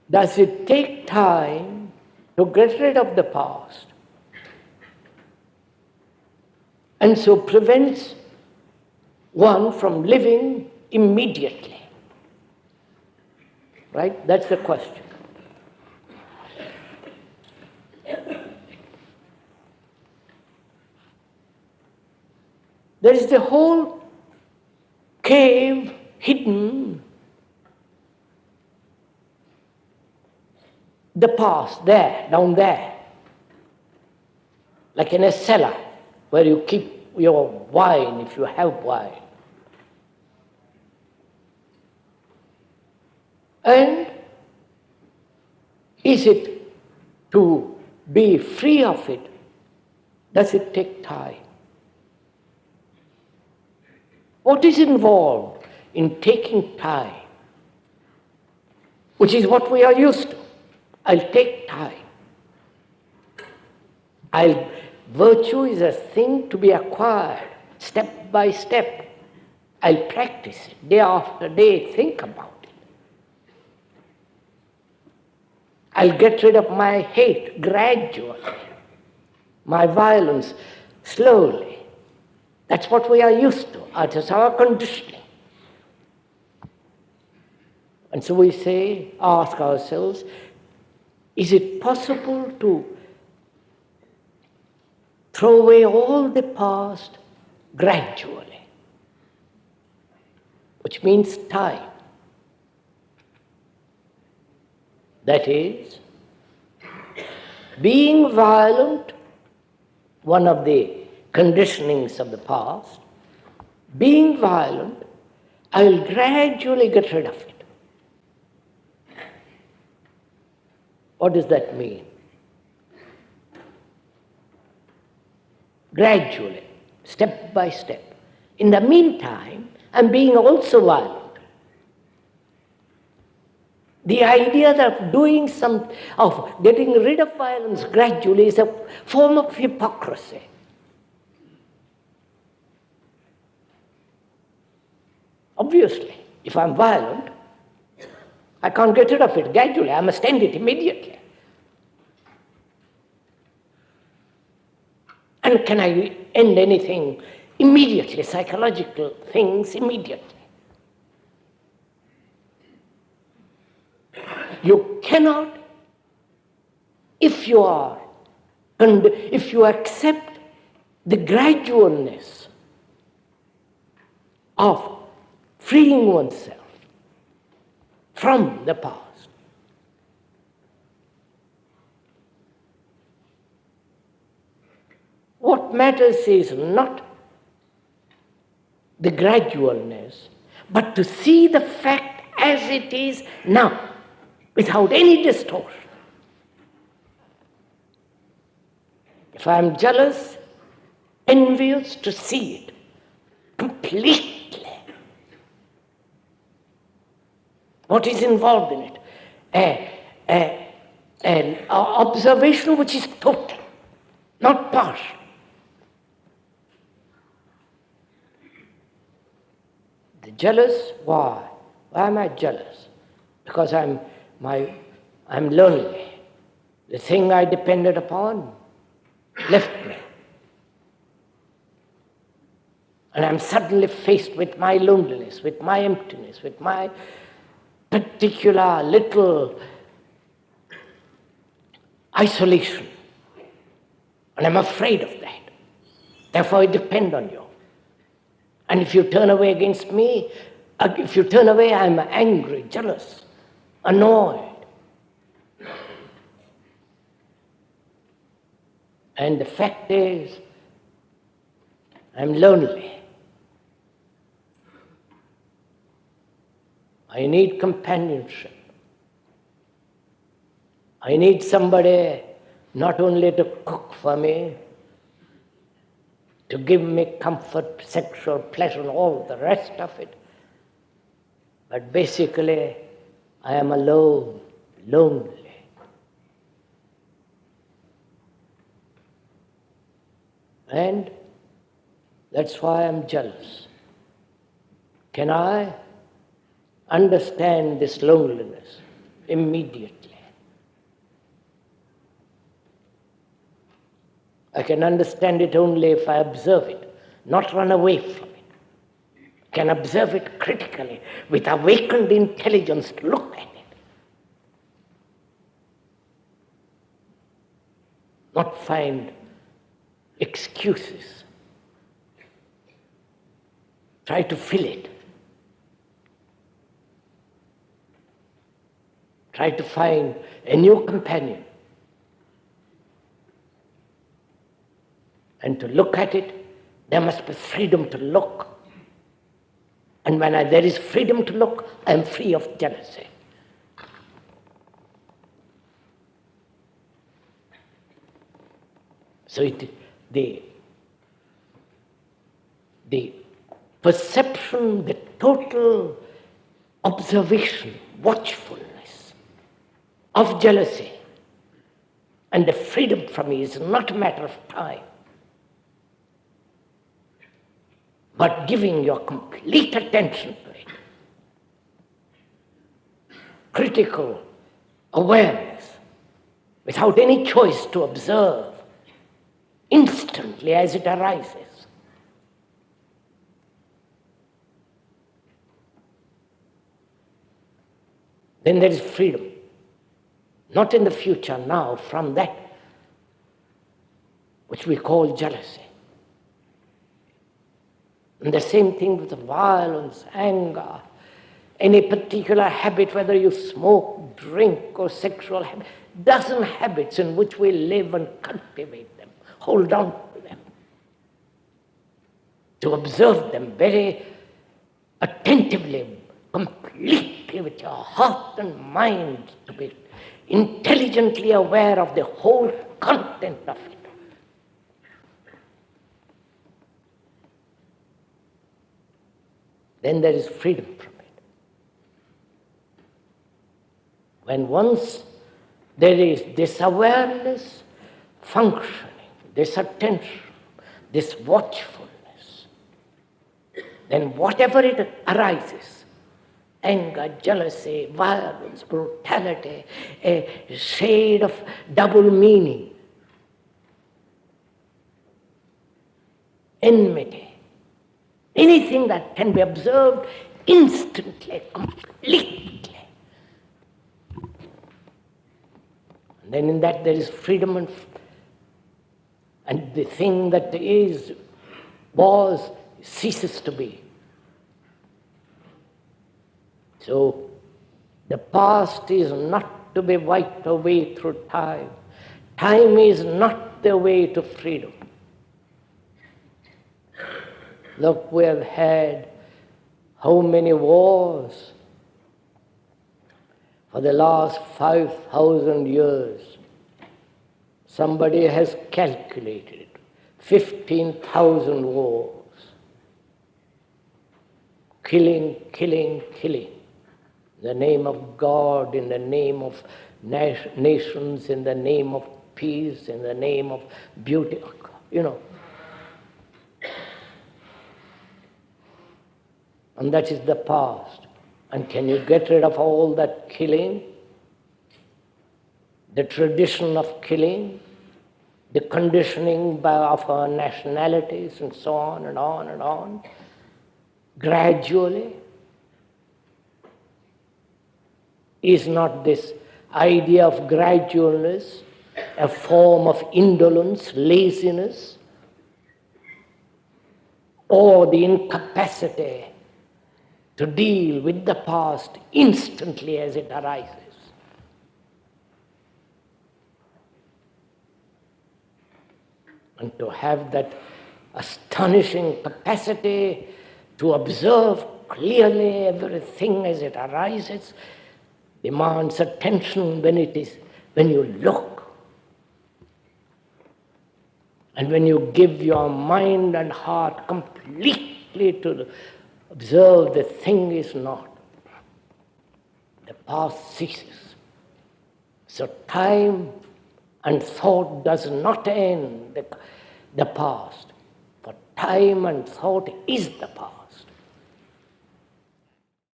does it take time to get rid of the past, and so prevents one from living immediately? Right? That's the question. There is the whole cave hidden, the past there, down there, like in a cellar where you keep your wine if you have wine. And is it to be free of it? Does it take time? What is involved in taking time? Which is what we are used to. I'll take time. Virtue is a thing to be acquired step by step. I'll practice it day after day, think about it. I'll get rid of my hate gradually, my violence slowly. That's what we are used to. That's our conditioning. And so we say, ask ourselves, is it possible to throw away all the past gradually? Which means time. That is, being violent, one of the conditionings of the past, being violent, I will gradually get rid of it. What does that mean? Gradually, step by step. In the meantime, I'm being also violent. The idea of getting rid of violence gradually is a form of hypocrisy. Obviously, if I'm violent, I can't get rid of it gradually. I must end it immediately. And can I end anything immediately, psychological things immediately? You cannot, if you accept the gradualness of freeing oneself from the past. What matters is not the gradualness, but to see the fact as it is now, without any distortion. If I am jealous, envious, to see it completely. What is involved in it? An observation which is total, not partial. The jealous, why? Why am I jealous? Because I'm lonely. The thing I depended upon left me. And I'm suddenly faced with my loneliness, with my emptiness, with my particular little isolation. And I'm afraid of that. Therefore, I depend on you. And if you turn away against me, if you turn away, I'm angry, jealous, annoyed. And the fact is, I'm lonely. I need companionship. I need somebody not only to cook for me, to give me comfort, sexual pleasure, and all the rest of it, but basically, I am alone, lonely. And that's why I'm jealous. Can I understand this loneliness? immediately. I can understand it only if I observe it, not run away from it. I can observe it critically with awakened intelligence to look at it. Not find excuses. Try to fill it. Try to find a new companion. And to look at it, there must be freedom to look. And when there is freedom to look, I am free of jealousy. So the perception, the total observation, watchfulness of jealousy and the freedom from it is not a matter of time, but giving your complete attention to it. Critical awareness, without any choice to observe, instantly as it arises. Then there is freedom. Not in the future, now, from that which we call jealousy. And the same thing with violence, anger, any particular habit, whether you smoke, drink, or sexual habit, dozen habits in which we live and cultivate them, hold on to them, to observe them very attentively, completely with your heart and mind, to be intelligently aware of the whole content of it. Then there is freedom from it. When once there is this awareness functioning, this attention, this watchfulness, then whatever it arises, anger, jealousy, violence, brutality, a shade of double meaning, enmity, anything that can be observed instantly, completely. And then in that there is freedom and the thing that is, was, ceases to be. So the past is not to be wiped away through time. Time is not the way to freedom. Look, we have had how many wars for the last 5,000 years. Somebody has calculated 15,000 wars. Killing, killing, killing. In the name of God, in the name of nations, in the name of peace, in the name of beauty, you know. And that is the past. And can you get rid of all that killing? The tradition of killing, the conditioning of our nationalities, and so on and on and on, gradually? Is not this idea of gradualness a form of indolence, laziness, or the incapacity to deal with the past instantly as it arises? And to have that astonishing capacity to observe clearly everything as it arises demands attention when you look. And when you give your mind and heart completely to observe the thing is not, the past ceases. So time and thought does not end the past, for time and thought is the past.